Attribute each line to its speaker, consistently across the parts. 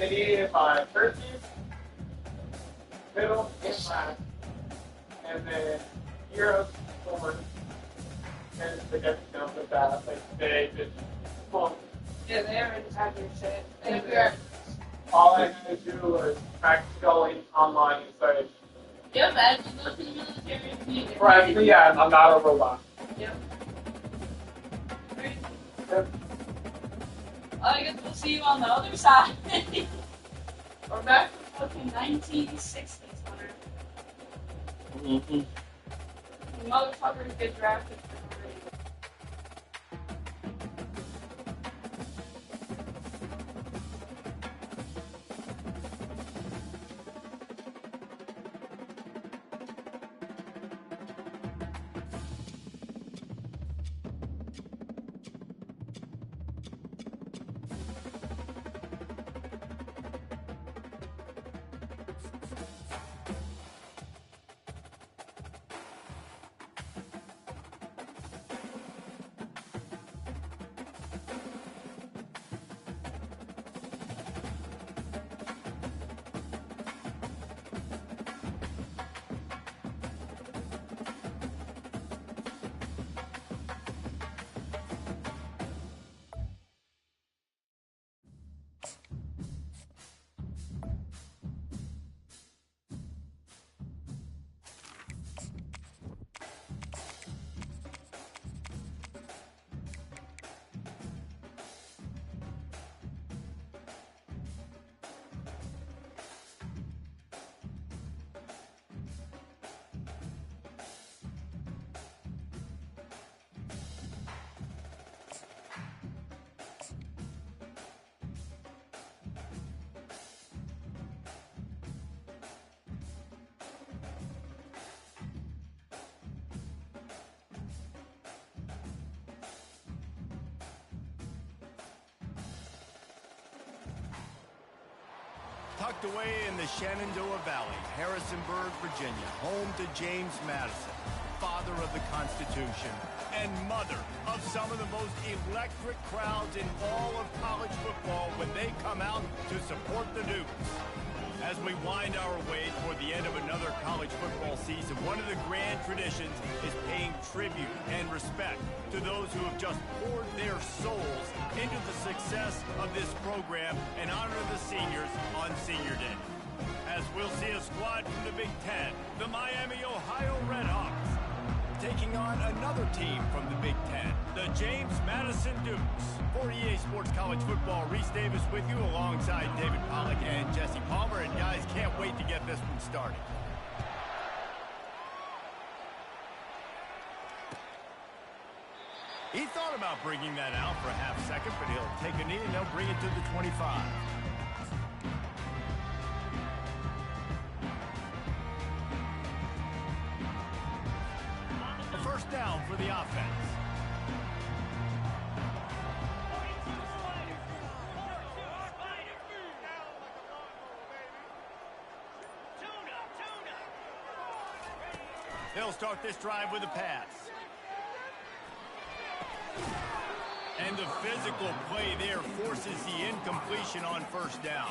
Speaker 1: City by Turkey, middle and last, and then Europe fourth. And they get down with that, like they just well,
Speaker 2: Yeah, they already had their shit.
Speaker 1: all I had to do was practice going online instead.
Speaker 2: Yeah, imagine go to the military and be there.
Speaker 1: Right, yeah, I'm not a robot.
Speaker 2: Yep. Crazy.
Speaker 1: Yep.
Speaker 2: I guess we'll see you on the other side. We're back to fucking 1960s, Hunter.
Speaker 1: Mm-hmm.
Speaker 2: Motherfuckers get drafted for no reason.
Speaker 3: Tucked away in the Shenandoah Valley, Harrisonburg, Virginia, home to James Madison, father of the Constitution and mother of some of the most electric crowds in all of college football when they come out to support the Dukes. As we wind our way toward the end of another college football season, one of the grand traditions is paying tribute and respect to those who have just poured their souls into the success of this program and honor the seniors on Senior Day. As we'll see a squad from the Big Ten, the Miami, Ohio Redhawks, taking on another team from the Big Ten, the James Madison Dukes. For EA Sports College Football, Reese Davis with you alongside David Pollack and Jesse Palmer. And guys, can't wait to get this one started. He thought about bringing that out for a half second, but he'll take a knee and they'll bring it to the 25. A first down for the offense. They'll start this drive with a pass. And the physical play there forces the incompletion on first down.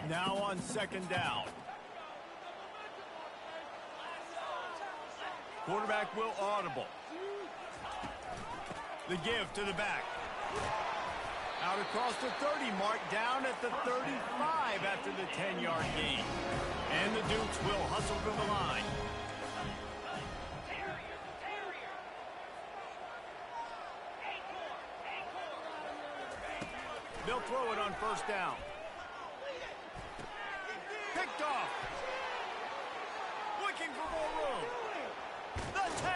Speaker 3: Now on second down. Quarterback will audible. The give to the back. Out across the 30 mark, down at the 35 after the 10-yard gain. And the Dukes will hustle to the line. They'll throw it on first down. Picked off. Looking for more room. The 10.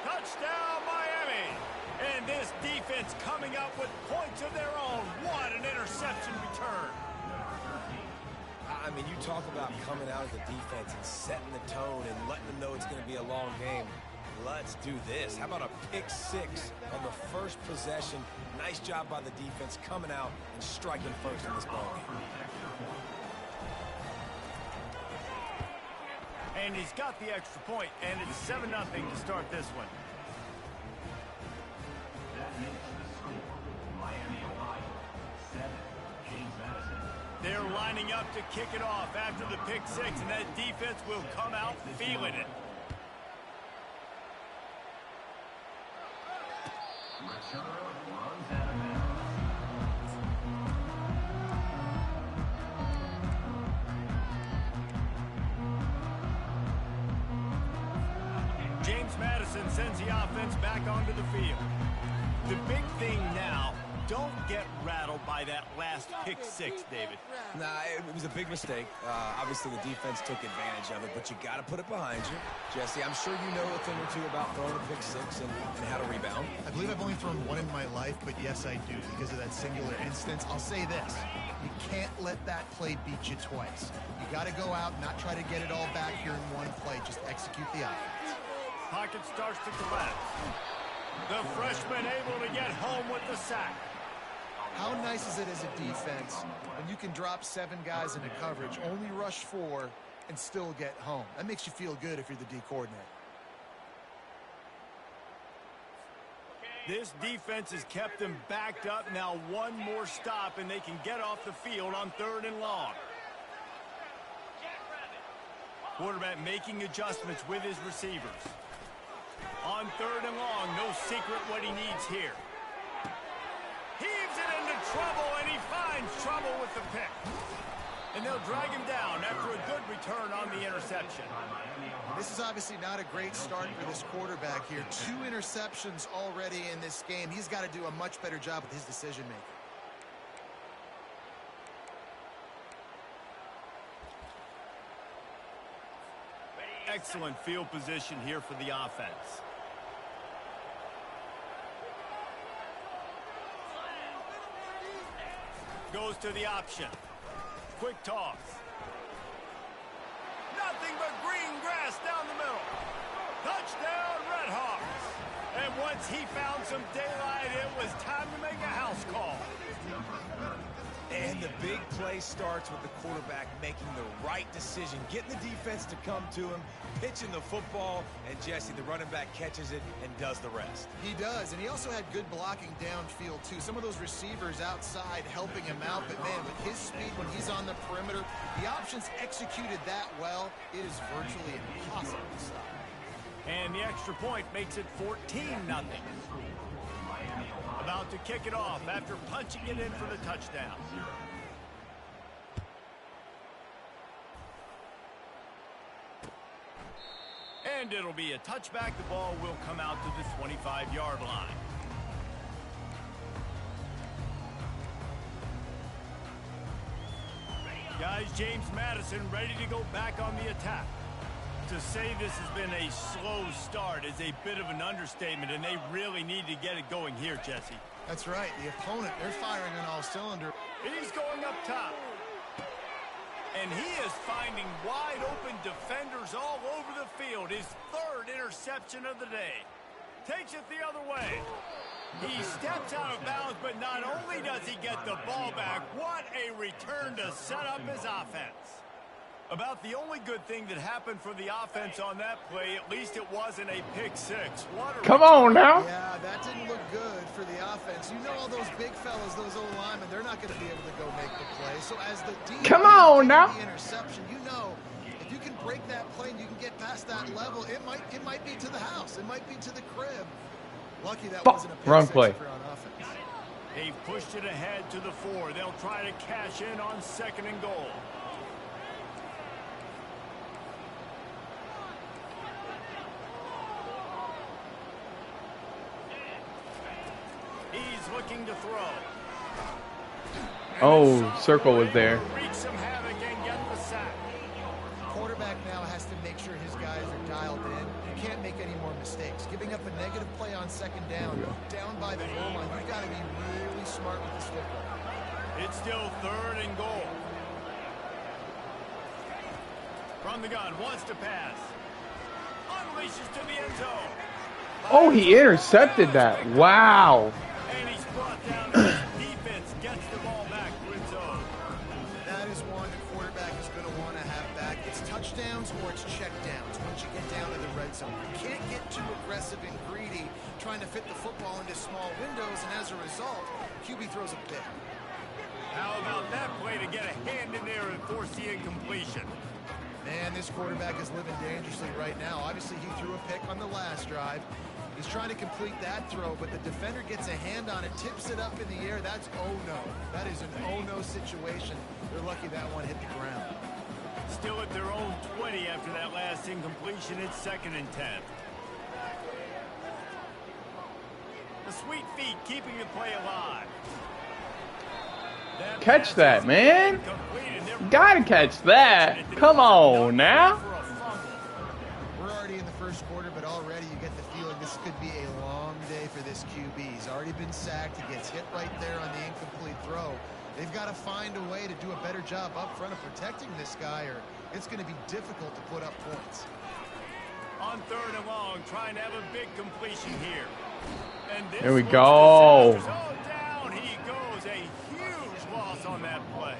Speaker 3: Touchdown, Miami. And this defense coming up with points of their own. What an interception return.
Speaker 4: I mean, you talk about coming out as a defense and setting the tone and letting them know it's going to be a long game. Let's do this. How about a pick six on the first possession? Nice job by the defense coming out and striking first in this ballgame.
Speaker 3: And he's got the extra point, and it's 7-0 to start this one. lining up to kick it off after the pick six, and that defense will come out feeling it. James Madison sends the offense back onto the field. The big thing now, don't get rattled by that last pick six, David.
Speaker 4: Nah, it was a big mistake. Obviously, the defense took advantage of it, but you got to put it behind you. Jesse, I'm sure you know a thing or two about throwing a pick six and how to rebound.
Speaker 5: I believe I've only thrown one in my life, but yes, I do. Because of that singular instance, I'll say this. You can't let that play beat you twice. You got to go out, not try to get it all back here in one play. Just execute the offense.
Speaker 3: Pocket starts to collapse. The freshman able to get home with the sack.
Speaker 5: How nice is it as a defense when you can drop 7 guys into coverage, only rush 4, and still get home? That makes you feel good if you're the D coordinator.
Speaker 3: This defense has kept them backed up. Now one more stop, and they can get off the field on 3rd and long. Quarterback making adjustments with his receivers. On 3rd and long, no secret what he needs here. Heaves it into trouble, and he finds trouble with the pick. And they'll drag him down after a good return on the interception.
Speaker 5: This is obviously not a great start for this quarterback here. 2 interceptions already in this game. He's got to do a much better job with his decision-making.
Speaker 3: Excellent field position here for the offense. Goes to the option. Quick toss. Nothing but green grass down the middle. Touchdown, Redhawks. And once he found some daylight, it was time to make a house call.
Speaker 4: And the big play starts with the quarterback making the right decision, getting the defense to come to him, pitching the football, and Jesse, the running back, catches it and does the rest.
Speaker 5: He does, and he also had good blocking downfield, too. Some of those receivers outside helping him out, but, man, with his speed when he's on the perimeter, the options executed that well, it is virtually impossible to stop.
Speaker 3: And the extra point makes it 14-0. About to kick it off after punching it in for the touchdown. And it'll be a touchback. The ball will come out to the 25-yard line. Guys, James Madison ready to go back on the attack. To say this has been a slow start is a bit of an understatement, and they really need to get it going here, Jesse.
Speaker 5: That's right. The opponent, they're firing on all cylinders.
Speaker 3: He's going up top. And he is finding wide-open defenders all over the field. His 3rd interception of the day. Takes it the other way. He steps out of bounds, but not only does he get the ball back, what a return to set up his offense. About the only good thing that happened for the offense on that play, at least it wasn't a pick six.
Speaker 1: Come on now.
Speaker 5: Yeah, that didn't look good for the offense. You know all those big fellas, those old linemen, they're not going to be able to go make the play. So as the defense
Speaker 1: Come on now.
Speaker 5: The interception, you know, if you can break that play and you can get past that level, it might be to the house. It might be to the crib. Lucky that wasn't a pick
Speaker 1: Wrong
Speaker 5: six
Speaker 1: play.
Speaker 5: for on offense.
Speaker 3: They've pushed it ahead to the 4. They'll try to cash in on 2nd and goal. He's looking to throw.
Speaker 1: Oh, circle was there.
Speaker 3: Wreak some havoc and get the sack.
Speaker 5: Quarterback now has to make sure his guys are dialed in. You can't make any more mistakes. Giving up a negative play on 2nd down by the goal line, you've got to be really smart with this football.
Speaker 3: It's still 3rd and goal. From the gun, wants to pass. Unleashes to the end zone.
Speaker 1: Oh, he intercepted that. Wow.
Speaker 3: And he's brought down as defense gets the ball back to its own.
Speaker 5: That is one the quarterback is going to want to have back. It's touchdowns or it's checkdowns once you get down to the red zone. You can't get too aggressive and greedy trying to fit the football into small windows, and as a result, QB throws a pick.
Speaker 3: How about that play to get a hand in there and force the incompletion?
Speaker 5: Man, this quarterback is living dangerously right now. Obviously, he threw a pick on the last drive. He's trying to complete that throw, but the defender gets a hand on it, tips it up in the air. That's oh-no. That is an oh-no situation. They're lucky that one hit the ground.
Speaker 3: Still at their own 20 after that last incompletion. It's 2nd and 10. The sweet feet keeping the play alive.
Speaker 6: Catch that, man. Gotta catch that. Come on now.
Speaker 5: We're already in the first quarter, but already you get the feeling this could be a long day for this QB. He's already been sacked. He gets hit right there on the incomplete throw. They've got to find a way to do a better job up front of protecting this guy, or it's going to be difficult to put up points.
Speaker 3: On 3rd and long, trying to have a big completion here. And this
Speaker 6: Here we go.
Speaker 3: Down he goes. A huge loss on that play.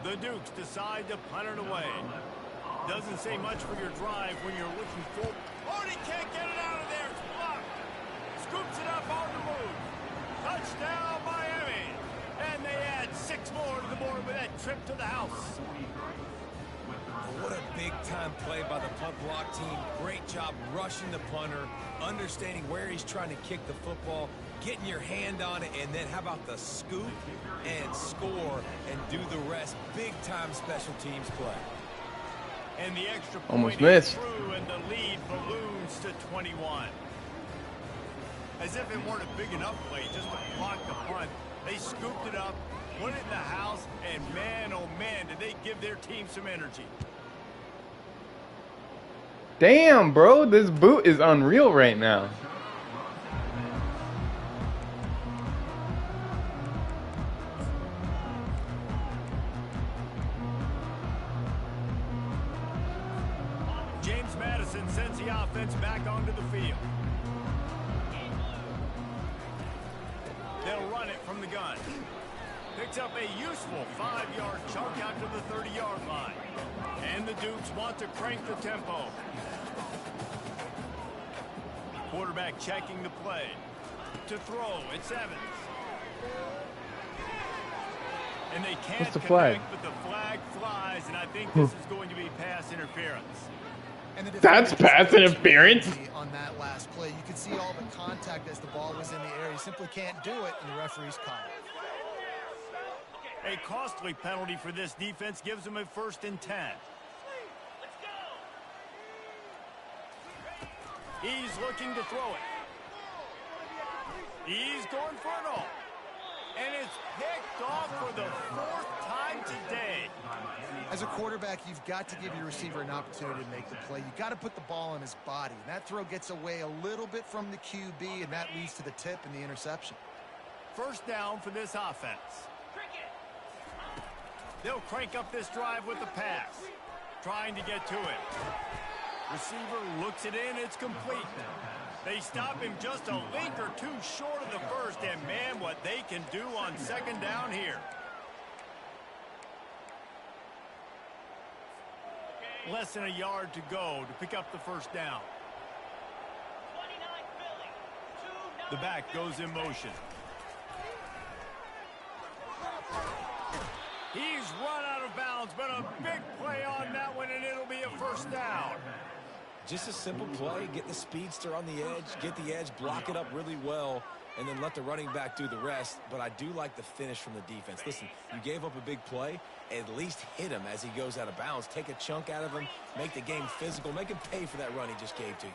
Speaker 3: The Dukes decide to punt it away. Doesn't say much for your drive when you're looking for. Oh, he can't get it out of there. It's blocked. Scoops it up on the move. Touchdown, Miami. And they add 6 more to the board with that trip to the house.
Speaker 4: What a big-time play by the punt block team. Great job rushing the punter, understanding where he's trying to kick the football, getting your hand on it, and then how about the scoop and score and do the rest. Big-time special teams play.
Speaker 3: And the extra point
Speaker 6: almost missed.
Speaker 3: Through, and the lead balloons to 21. As if it weren't a big enough play just to block the punt. They scooped it up, put it in the house, and man, oh man, did they give their team some energy.
Speaker 6: Damn, bro, this boot is unreal right now.
Speaker 3: James Madison sends the offense back onto the field. They'll run it from the gun. Picks up a useful 5-yard chunk out to the 30-yard line. And the Dukes want to crank the tempo. Quarterback checking the play. To throw, it's Evans. And they can't
Speaker 6: What's the flag?
Speaker 3: But the flag flies, and I think this is going to be pass interference.
Speaker 5: And
Speaker 6: That's pass interference.
Speaker 5: On that last play, you could see all the contact as the ball was in the air. He simply can't do it, and the referee's caught it.
Speaker 3: A costly penalty for this defense gives them a 1st and 10. He's looking to throw it. He's going for it all. And it's picked off for the 4th time today.
Speaker 5: As a quarterback, you've got to give your receiver an opportunity to make the play. You've got to put the ball on his body. And that throw gets away a little bit from the QB, and that leads to the tip and the interception.
Speaker 3: 1st down for this offense. They'll crank up this drive with the pass. Trying to get to it. Receiver looks it in. It's complete. They stop him just a link or two short of the 1st, and man, what they can do on 2nd down here. Less than a yard to go to pick up the 1st down. The back goes in motion. He's run out of bounds, but a big play on that one, and it'll be a 1st down.
Speaker 4: Just a simple play. Get the speedster on the edge, get the edge, block it up really well, and then let the running back do the rest. But I do like the finish from the defense. Listen, you gave up a big play. At least hit him as he goes out of bounds. Take a chunk out of him. Make the game physical. Make him pay for that run he just gave to you.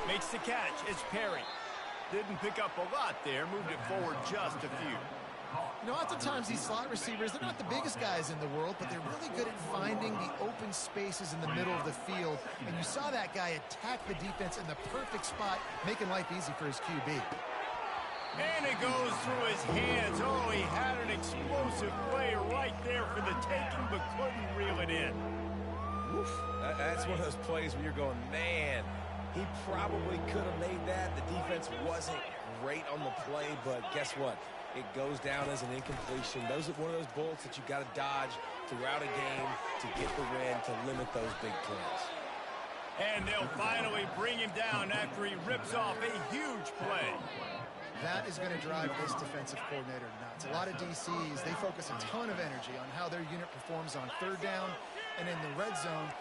Speaker 3: Makes the catch. It's Perry. Didn't pick up a lot there. Moved it forward just a few.
Speaker 5: You know, oftentimes these slot receivers, they're not the biggest guys in the world, but they're really good at finding the open spaces in the middle of the field. And you saw that guy attack the defense in the perfect spot, making life easy for his QB.
Speaker 3: And it goes through his hands. Oh, he had an explosive play right there for the taking, but couldn't reel it in.
Speaker 4: Oof. That's one of those plays where you're going, man, he probably could have made that. The defense wasn't great on the play, but guess what? It goes down as an incompletion. Those are one of those bullets that you got to dodge throughout a game to get the win, to limit those big plays.
Speaker 3: And they'll finally bring him down after he rips off a huge play.
Speaker 5: That is going to drive this defensive coordinator nuts. A lot of DCs, they focus a ton of energy on how their unit performs on third down and in the red zone.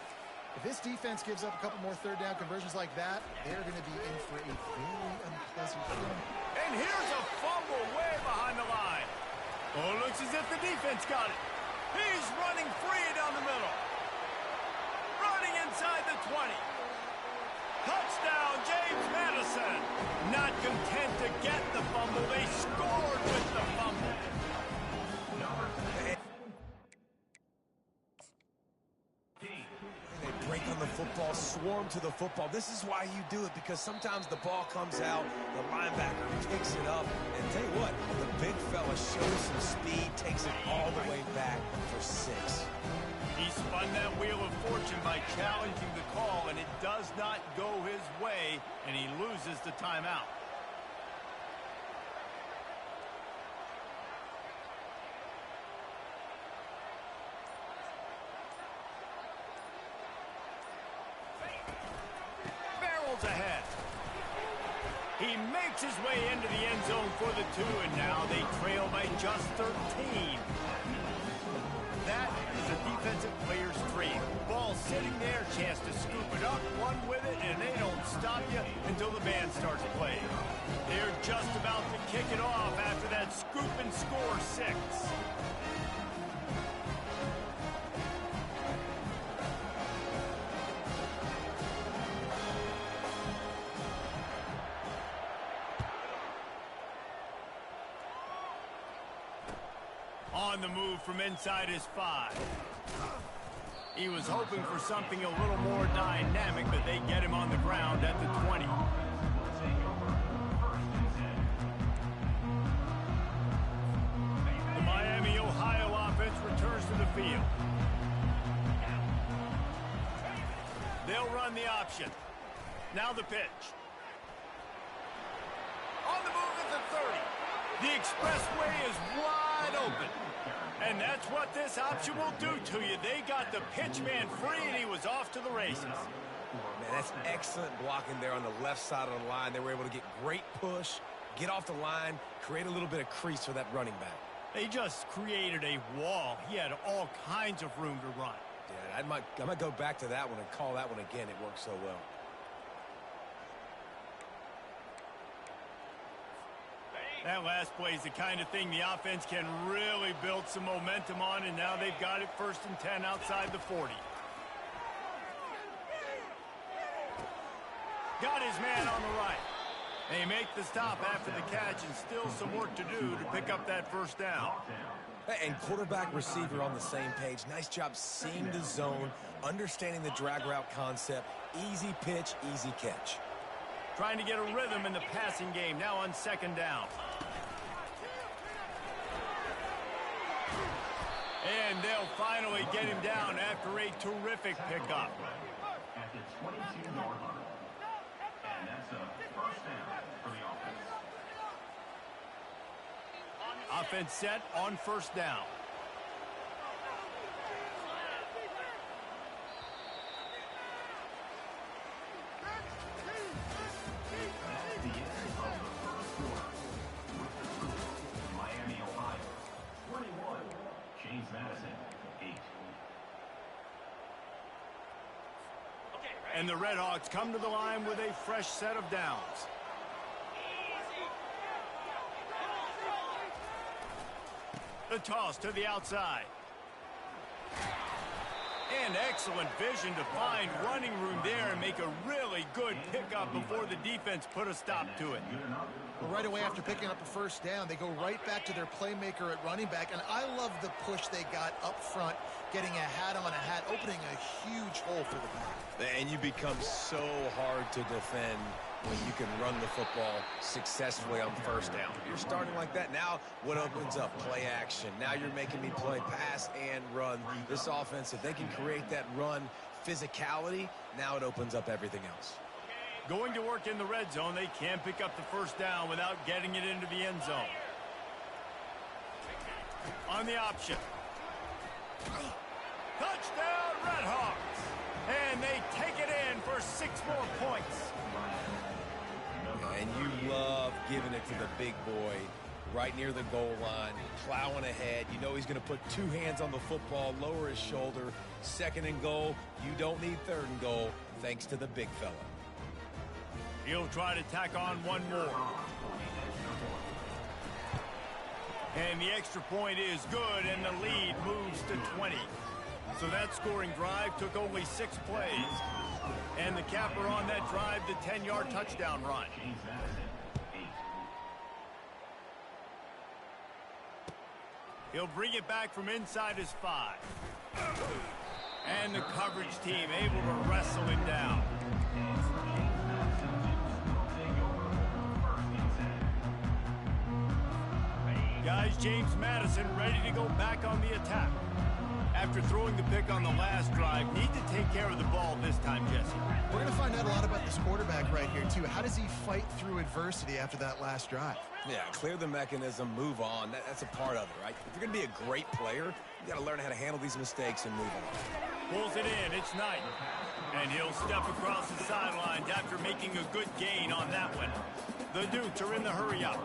Speaker 5: If this defense gives up a couple more third down conversions like that, they're going to be in for a very unpleasant feeling.
Speaker 3: And here's a fumble way behind the line. Oh, looks as if the defense got it. He's running free down the middle. Running inside the 20. Touchdown, James Madison. Not content to get the fumble, they scored with the fumble.
Speaker 4: They break on the football, swarm to the football. This is why you do it, because sometimes the ball comes out, the linebacker picks it up, and tell you what, the big fella shows some speed, takes it all the way back for 6.
Speaker 3: He spun that wheel of fortune by challenging the call, and it does not go his way, and he loses the timeout. Barrels ahead. He makes his way into the end zone for the 2, and now they trail by just 13. That is a defensive player's dream. Ball sitting there, chance to scoop it up, run with it, and they don't stop you until the band starts playing. They're just about to kick it off after that scoop and score 6. On the move from inside his 5. He was hoping for something a little more dynamic, but they get him on the ground at the 20. The Miami, Ohio offense returns to the field. They'll run the option. Now the pitch. On the move at the 30. The expressway is wide open. And that's what this option will do to you. They got the pitch man free, and he was off to the races.
Speaker 4: Man, that's excellent blocking there on the left side of the line. They were able to get great push, get off the line, create a little bit of crease for that running back.
Speaker 3: They just created a wall. He had all kinds of room to run.
Speaker 4: Yeah, I might go back to that one and call that one again. It worked so well.
Speaker 3: That last play is the kind of thing the offense can really build some momentum on, and now they've got it 1st and 10 outside the 40. Got his man on the right. They make the stop after the catch, and still some work to do to pick up that 1st down.
Speaker 4: And quarterback receiver on the same page. Nice job seeing the zone, understanding the drag route concept. Easy pitch, easy catch.
Speaker 3: Trying to get a rhythm in the passing game, now on 2nd down. And they'll finally get him down after a terrific pickup.
Speaker 7: At the 22-yard line. And that's a 1st down for the offense.
Speaker 3: Offense set on 1st down.
Speaker 7: That's the end of the 1st quarter. With the score, Miami, Ohio, 21. James Madison, 8.
Speaker 3: And the Redhawks come to the line with a fresh set of downs. The toss to the outside. And excellent vision to find running room there and make a really good pickup before the defense put a stop to it.
Speaker 5: Well, right away after picking up a 1st down, they go right back to their playmaker at running back, and I love the push they got up front, getting a hat on a hat, opening a huge hole for the back.
Speaker 4: And you become so hard to defend when you can run the football successfully on 1st down. You're starting like that. Now what opens up? Play action. Now you're making me play pass and run. This offense, if they can create that run physicality, now it opens up everything else.
Speaker 3: Going to work in the red zone, they can't pick up the 1st down without getting it into the end zone. On the option. Touchdown, Redhawks! And they take it in for 6 more points.
Speaker 4: And you love giving it to the big boy right near the goal line, plowing ahead. You know he's going to put two hands on the football, lower his shoulder. Second and goal, you don't need third and goal, thanks to the big fella.
Speaker 3: He'll try to tack on one more. And the extra point is good, and the lead moves to 20. So that scoring drive took only 6 plays. And the capper on that drive, the 10-yard touchdown run. He'll bring it back from inside his 5. And the coverage team able to wrestle him down. Guys, James Madison ready to go back on the attack. After throwing the pick on the last drive, need to take care of the ball this time, Jesse.
Speaker 5: We're going to find out a lot about this quarterback right here, too. How does he fight through adversity after that last drive?
Speaker 4: Yeah, clear the mechanism, move on. That's a part of it, right? If you're going to be a great player, you got to learn how to handle these mistakes and move on.
Speaker 3: Pulls it in. It's Knight. And he'll step across the sidelines after making a good gain on that one. The Dukes are in the hurry up.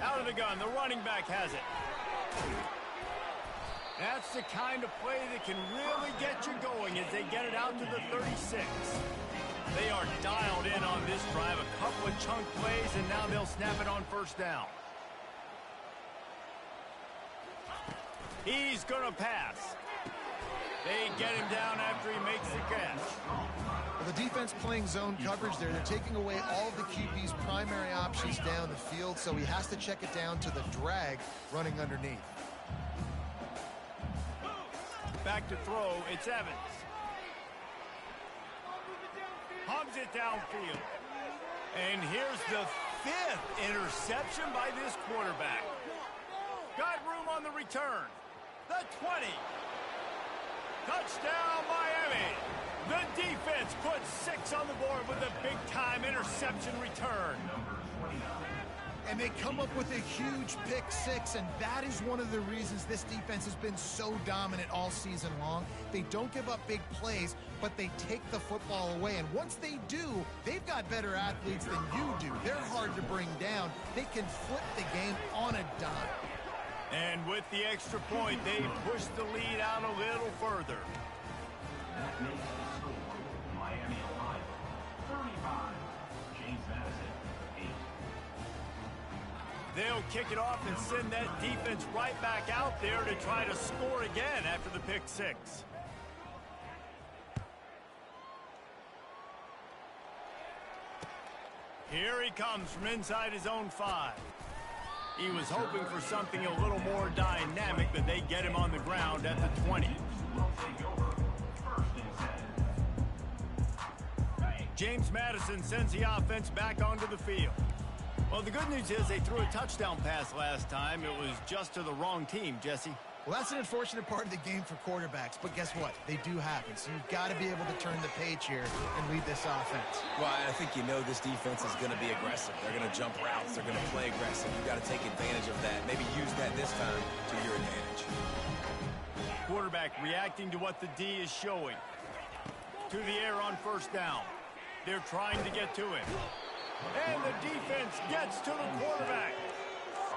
Speaker 3: Out of the gun. The running back has it. That's the kind of play that can really get you going as they get it out to the 36. They are dialed in on this drive. A couple of chunk plays, and now they'll snap it on first down. He's going to pass. They get him down after he makes the catch.
Speaker 5: Well, the defense playing zone coverage there. They're taking away all of the QB's primary options down the field, so he has to check it down to the drag running underneath.
Speaker 3: Back to throw, it's Evans. Hums it downfield. And here's the 5th interception by this quarterback. Got room on the return. The 20. Touchdown, Miami. The defense puts 6 on the board with a big-time interception return.
Speaker 5: And they come up with a huge pick 6, and that is one of the reasons this defense has been so dominant all season long. They don't give up big plays, but they take the football away. And once they do, they've got better athletes than you do. They're hard to bring down. They can flip the game on a dime.
Speaker 3: And with the extra point, they push the lead out a little further.
Speaker 7: That makes the score Miami, Ohio, 35. James Madison, 8.
Speaker 3: They'll kick it off and send that defense right back out there to try to score again after the pick 6. Here he comes from inside his own 5. He was hoping for something a little more dynamic, but they get him on the ground at the 20. James Madison sends the offense back onto the field. Well, the good news is they threw a touchdown pass last time. It was just to the wrong team, Jesse.
Speaker 5: Well, that's an unfortunate part of the game for quarterbacks, but guess what? They do happen, so you've got to be able to turn the page here and lead this offense.
Speaker 4: Well, I think you know this defense is going to be aggressive. They're going to jump routes. They're going to play aggressive. You've got to take advantage of that. Maybe use that this time to your advantage.
Speaker 3: Quarterback reacting to what the D is showing. To the air on first down. They're trying to get to him. And the defense gets to the quarterback.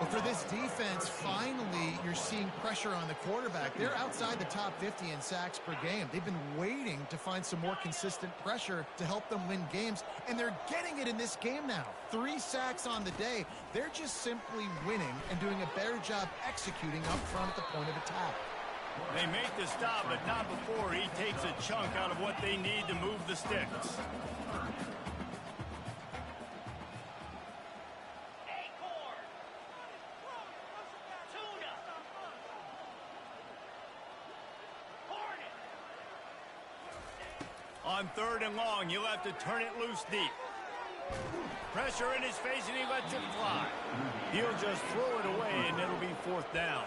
Speaker 5: Well, for this defense, finally, you're seeing pressure on the quarterback. They're outside the top 50 in sacks per game. They've been waiting to find some more consistent pressure to help them win games, and they're getting it in this game now. 3 sacks on the day. They're just simply winning and doing a better job executing up front at the point of attack.
Speaker 3: They make the stop, but not before he takes a chunk out of what they need to move the sticks. On 3rd and long, he'll have to turn it loose deep. Pressure in his face, and he lets it fly. He'll just throw it away, and it'll be 4th down.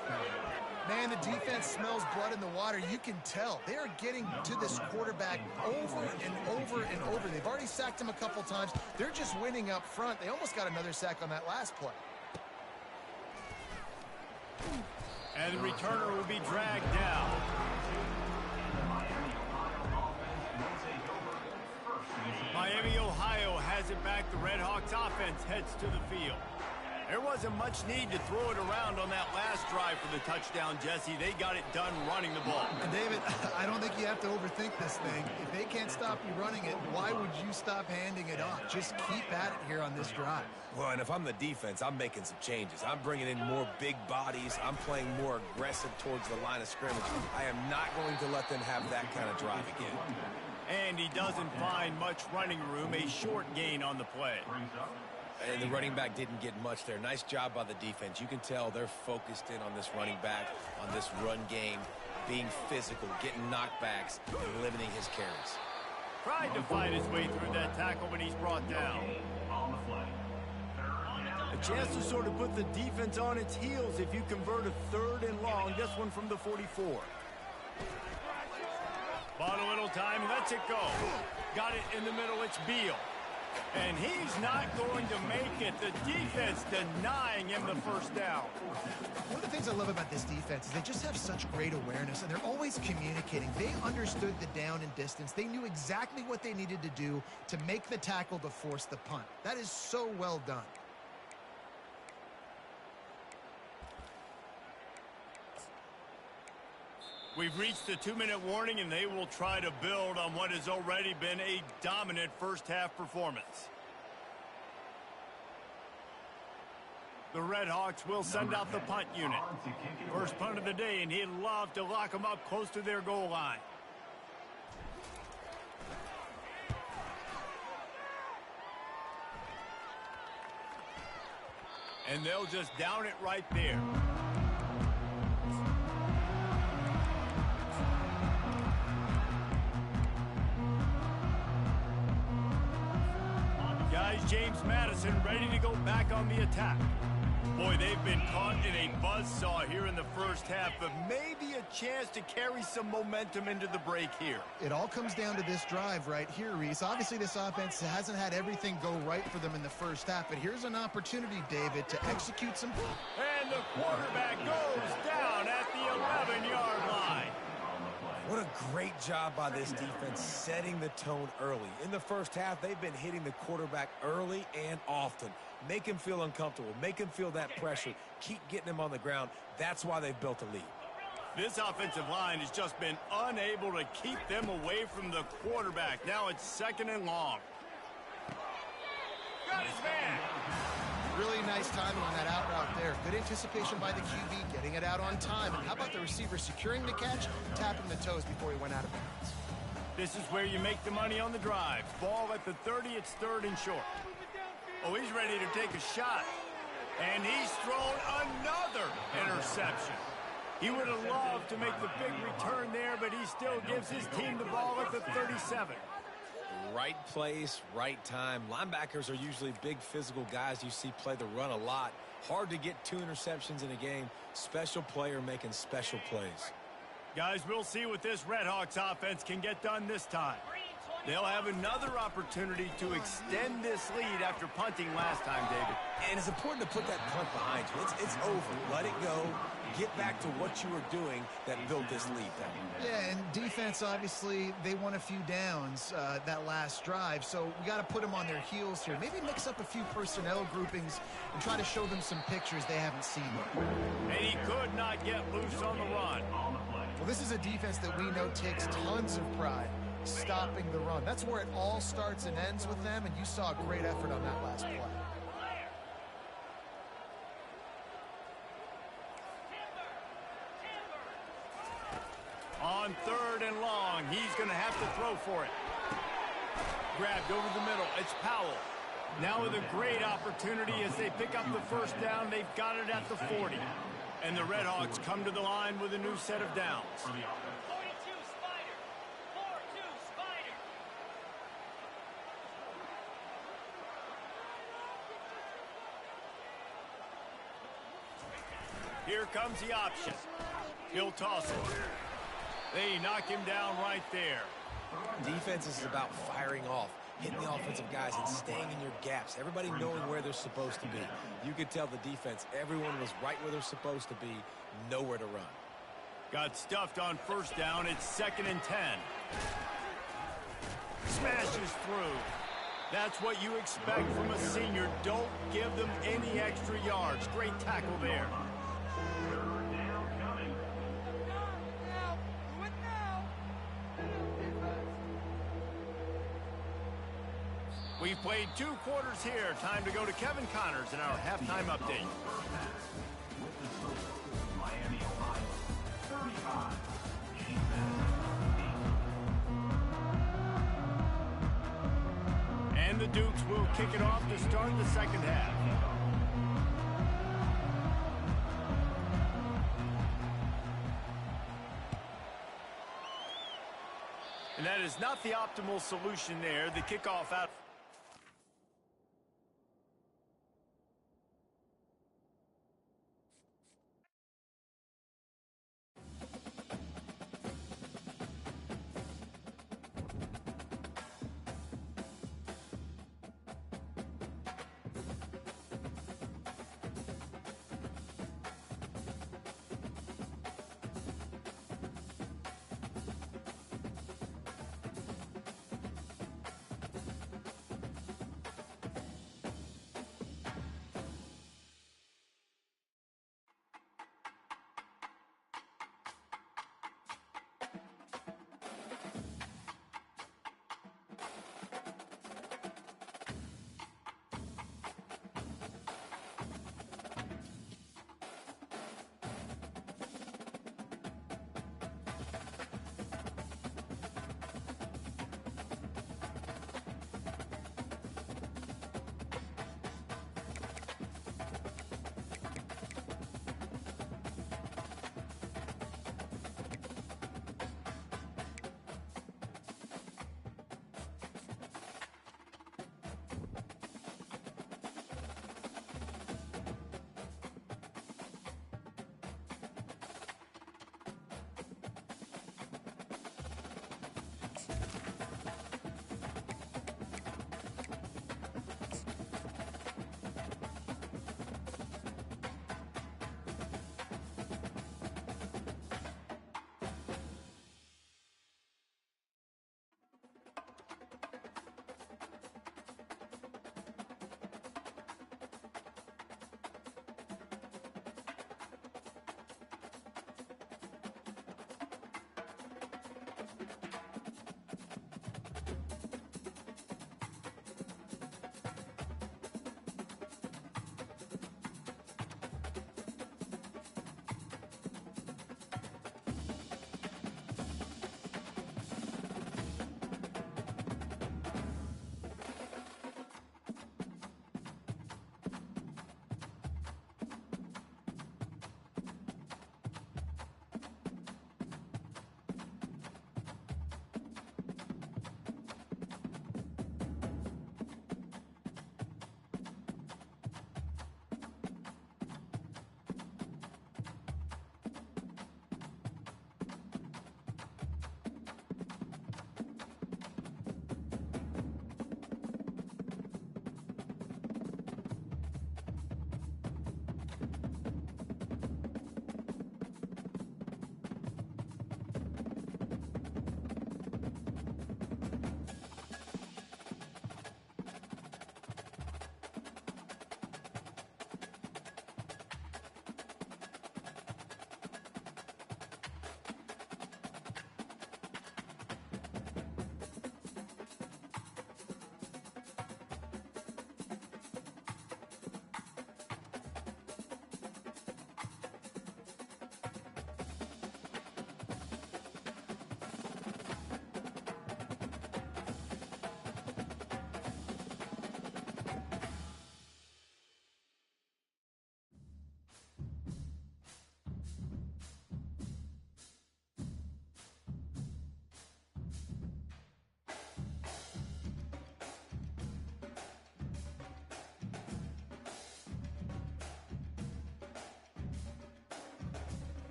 Speaker 5: Man, the defense smells blood in the water. You can tell. They are getting to this quarterback over and over and over. They've already sacked him a couple times. They're just winning up front. They almost got another sack on that last play.
Speaker 3: And the returner will be dragged down. Miami, Ohio has it back back, the Red Hawks offense heads to the field. There wasn't much need to throw it around on that last drive for the touchdown, Jesse. They got it done running the ball.
Speaker 5: And David, I don't think you have to overthink this thing. If they can't stop you running it, why would you stop handing it off? Just keep at it here on this drive.
Speaker 4: Well, and if I'm the defense, I'm making some changes. I'm bringing in more big bodies. I'm playing more aggressive towards the line of scrimmage. I am not going to let them have that kind of drive again.
Speaker 3: And he doesn't find much running room, a short gain on the play.
Speaker 4: And the running back didn't get much there. Nice job by the defense. You can tell they're focused in on this running back, on this run game, being physical, getting knockbacks, and limiting his carries.
Speaker 3: Tried to fight his way through that tackle, but he's brought down. A chance to sort of put the defense on its heels if you convert a 3rd and long, this one from the 44. Bought a little time, lets it go. Got it in the middle, it's Beal. And he's not going to make it. The defense denying him the first down.
Speaker 5: One of the things I love about this defense is they just have such great awareness, and they're always communicating. They understood the down and distance. They knew exactly what they needed to do to make the tackle to force the punt. That is so well done.
Speaker 3: We've reached the 2-minute warning, and they will try to build on what has already been a dominant first-half performance. The Red Hawks will send out the punt unit. First punt of the day, and he'd love to lock them up close to their goal line. And they'll just down it right there. James Madison ready to go back on the attack. Boy, they've been caught in a buzzsaw here in the first half, but maybe a chance to carry some momentum into the break here.
Speaker 5: It all comes down to this drive right here, Reese. Obviously, this offense hasn't had everything go right for them in the first half, but here's an opportunity, David, to execute some...
Speaker 3: And the quarterback goes down at the 11-yard line.
Speaker 4: What a great job by this defense setting the tone early. In the first half, they've been hitting the quarterback early and often. Make him feel uncomfortable. Make him feel that pressure. Keep getting him on the ground. That's why they've built a lead.
Speaker 3: This offensive line has just been unable to keep them away from the quarterback. Now it's 2nd and long. Got his man.
Speaker 5: Really nice timing on that out route there. Good anticipation by the QB, getting it out on time. And how about the receiver securing the catch, tapping the toes before he went out of bounds?
Speaker 3: This is where you make the money on the drive. Ball at the 30, it's 3rd and short. Oh, he's ready to take a shot. And he's thrown another interception. He would have loved to make the big return there, but he still gives his team the ball at the 37.
Speaker 4: Right place, right time. Linebackers are usually big physical guys you see play the run a lot. Hard to get 2 interceptions in a game. Special player making special plays.
Speaker 3: Guys, we'll see what this Red Hawks offense can get done this time. They'll have another opportunity to extend this lead after punting last time, David.
Speaker 4: And it's important to put that punt behind you. It's over. Let it go. Get back to what you were doing that built this lead down.
Speaker 5: Yeah, and defense, obviously, they won a few downs that last drive, so we got to put them on their heels here. Maybe mix up a few personnel groupings and try to show them some pictures they haven't seen yet.
Speaker 3: And he could not get loose on the run.
Speaker 5: Well, this is a defense that we know takes tons of pride stopping the run. That's where it all starts and ends with them, and you saw a great effort on that last play.
Speaker 3: On 3rd and long, he's going to have to throw for it. Grabbed over the middle, it's Powell. Now with a great opportunity as they pick up the first down, they've got it at the 40. And the Red Hawks come to the line with a new set of downs.
Speaker 2: 42 Spider. 4-2 Spider.
Speaker 3: Here comes the option. He'll toss it. They knock him down right there.
Speaker 4: Defense is about firing off, hitting the offensive guys and staying in your gaps. Everybody knowing where they're supposed to be. You could tell the defense, everyone was right where they're supposed to be, nowhere to run.
Speaker 3: Got stuffed on first down. It's 2nd and 10. Smashes through. That's what you expect from a senior. Don't give them any extra yards. Great tackle there.
Speaker 7: Third down coming.
Speaker 3: We've played 2 quarters here. Time to go to Kevin Connors in our halftime update.
Speaker 7: First half. With the score, Miami, Ohio, 35. James Madison, 8.
Speaker 3: And the Dukes will kick it off to start the second half. And that is not the optimal solution there. The kickoff out.